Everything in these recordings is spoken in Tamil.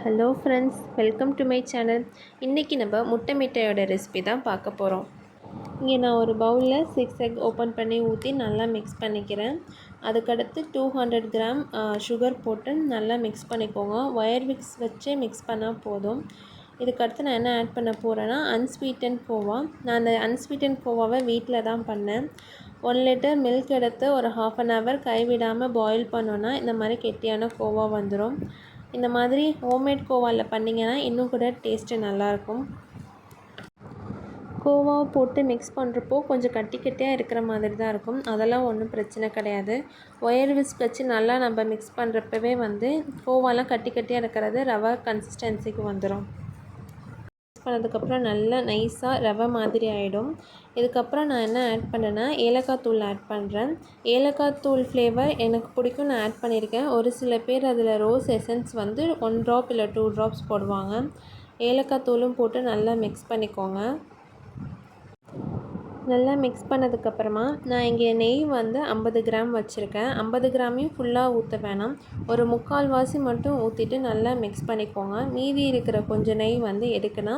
Hello friends, welcome to my channel. இன்றைக்கி நம்ம முட்டை மிட்டாயோட ரெசிபி தான் பார்க்க போகிறோம். இங்கே நான் ஒரு பவுலில் 6 எக் ஓப்பன் பண்ணி ஊற்றி நல்லா மிக்ஸ் பண்ணிக்கிறேன். அதுக்கடுத்து 200 கிராம் சுகர் போட்டு நல்லா மிக்ஸ் பண்ணிக்கோங்க. ஒயர் விக்ஸ் வச்சு மிக்ஸ் பண்ணால் போதும். இதுக்கடுத்து நான் என்ன ஆட் பண்ண போகிறேன்னா அன்ஸ்வீட்டன் கோவா. நான் அந்த அன்ஸ்வீட்டன் கோவாவை வீட்டில் தான் பண்ணேன். 1 லிட்டர் மில்க் எடுத்து ஒரு 1/2 hour கைவிடாமல் பாயில் பண்ணோன்னா இந்த மாதிரி கெட்டியான கோவா வந்துடும். இந்த மாதிரி ஹோம்மேட் கோவாவில் பண்ணிங்கன்னா இன்னும் கூட டேஸ்ட்டு நல்லாயிருக்கும். கோவாவை போட்டு மிக்ஸ் பண்ணுறப்போ கொஞ்சம் கட்டி கட்டியாக இருக்கிற மாதிரி தான் இருக்கும். அதெல்லாம் ஒன்றும் பிரச்சனை கிடையாது. ஒயர் விஸ்க் வச்சு நல்லா நம்ம மிக்ஸ் பண்ணுறப்பவே கோவாலாம் கட்டி கட்டியாக இருக்கிறது ரவை கன்சிஸ்டன்சிக்கு வந்துடும். மிக்ஸ் பண்ணதுக்கப்புறம் நல்லா நைஸாக ரவை மாதிரி ஆகிடும். இதுக்கப்புறம் நான் என்ன ஆட் பண்ணேன்னா ஏலக்காய் தூள் ஆட் பண்ணுறேன். ஏலக்காய் தூள் ஃப்ளேவர் எனக்கு பிடிக்கும், நான் ஆட் பண்ணியிருக்கேன். ஒரு சில பேர் அதில் ரோஸ் எசன்ஸ் 1 ட்ராப் இல்லை 2 ட்ராப்ஸ் போடுவாங்க. ஏலக்காய் தூளும் போட்டு நல்லா மிக்ஸ் பண்ணிக்கோங்க. நல்லா மிக்ஸ் பண்ணதுக்கப்புறமா நான் இங்கே நெய் 50 கிராம் வச்சுருக்கேன். 50 கிராமையும் ஃபுல்லாக ஊற்ற வேணாம், ஒரு 3/4 மட்டும் ஊற்றிட்டு நல்லா மிக்ஸ் பண்ணிக்கோங்க. மீதி இருக்கிற கொஞ்சம் நெய் எதுக்குன்னா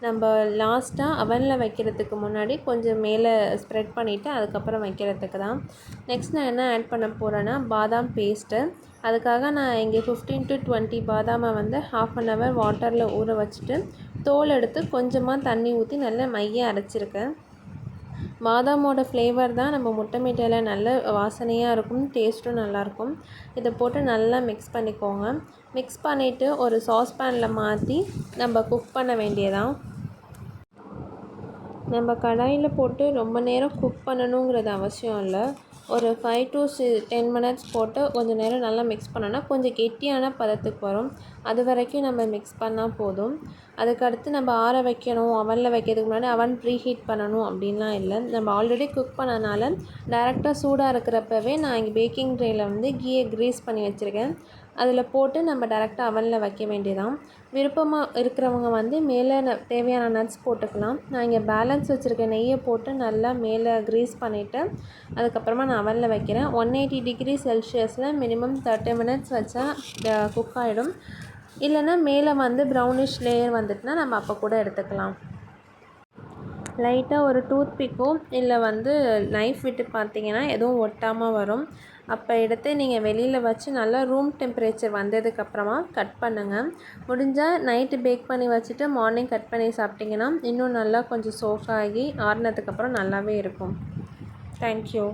நம்ம லாஸ்ட்டாக அவனில் வைக்கிறதுக்கு முன்னாடி கொஞ்சம் மேலே ஸ்ப்ரெட் பண்ணிவிட்டு அதுக்கப்புறம் வைக்கிறதுக்கு தான். நெக்ஸ்ட் நான் என்ன ஆட் பண்ண போகிறேன்னா பாதாம் பேஸ்ட்டு. அதுக்காக நான் இங்கே 15 to 20 பாதாமை 1/2 hour வாட்டரில் ஊற வச்சுட்டு தோல் எடுத்து கொஞ்சமாக தண்ணி ஊற்றி நல்லா மைய அரைச்சிருக்கேன். பாதாமோட ஃப்ளேவர் தான் நம்ம முட்டை மிட்டாயில் நல்ல வாசனையாக இருக்கும், டேஸ்ட்டும் நல்லாயிருக்கும். இதை போட்டு நல்லா மிக்ஸ் பண்ணிக்கோங்க. மிக்ஸ் பண்ணிவிட்டு ஒரு சாஸ்பேனில் மாற்றி நம்ம குக் பண்ண வேண்டியதான். நம்ம கடாயில் போட்டு ரொம்ப நேரம் குக் பண்ணணுங்கிறது அவசியம் இல்லை. ஒரு 5 to 10 minutes போட்டு கொஞ்சம் நேரம் நல்லா மிக்ஸ் பண்ணோன்னா கொஞ்சம் கெட்டியான பதத்துக்கு வரும். அது வரைக்கும் நம்ம மிக்ஸ் பண்ணால் போதும். அதுக்கடுத்து நம்ம ஆற வைக்கணும், அவனில் வைக்கிறதுக்கு முன்னாடி அவன் ப்ரீஹீட் பண்ணணும் அப்படின்லாம் இல்லை. நம்ம ஆல்ரெடி குக் பண்ணனால டேரெக்டாக சூடாக இருக்கிறப்பவே நான் இங்கே பேக்கிங் ட்ரேயில் கீயை க்ரீஸ் பண்ணி வச்சுருக்கேன். அதில் போட்டு நம்ம டேரெக்டாக அவனில் வைக்க வேண்டியதான். விருப்பமாக இருக்கிறவங்க மேலே தேவையான நட்ஸ் போட்டுக்கலாம். நான் இங்கே பேலன்ஸ் வச்சுருக்க நெய்யை போட்டு நல்லா மேலே க்ரீஸ் பண்ணிவிட்டு அதுக்கப்புறமா நான் அவனில் வைக்கிறேன். 180 degree செல்சியஸில் மினிமம் 30 minutes வச்சா குக் ஆகிடும். இல்லைன்னா மேலே ப்ரௌனிஷ் லேயர் வந்துட்டுனா நம்ம அப்போ கூட எடுத்துக்கலாம். லைட்டாக ஒரு டூத் பிக்கோ இல்லை நைஃப் விட்டு பார்த்தீங்கன்னா எதுவும் ஒட்டாமல் வரும். அப்போ எடுத்து நீங்கள் வெளியில் வச்சு நல்லா ரூம் டெம்பரேச்சர் வந்ததுக்கப்புறமா கட் பண்ணுங்கள். முடிஞ்சால் நைட்டு பேக் பண்ணி வச்சுட்டு மார்னிங் கட் பண்ணி சாப்பிட்டிங்கன்னா இன்னும் நல்லா கொஞ்சம் சோஃப்டாகி ஆறுனதுக்கப்புறம் நல்லாவே இருக்கும். தேங்க்யூ.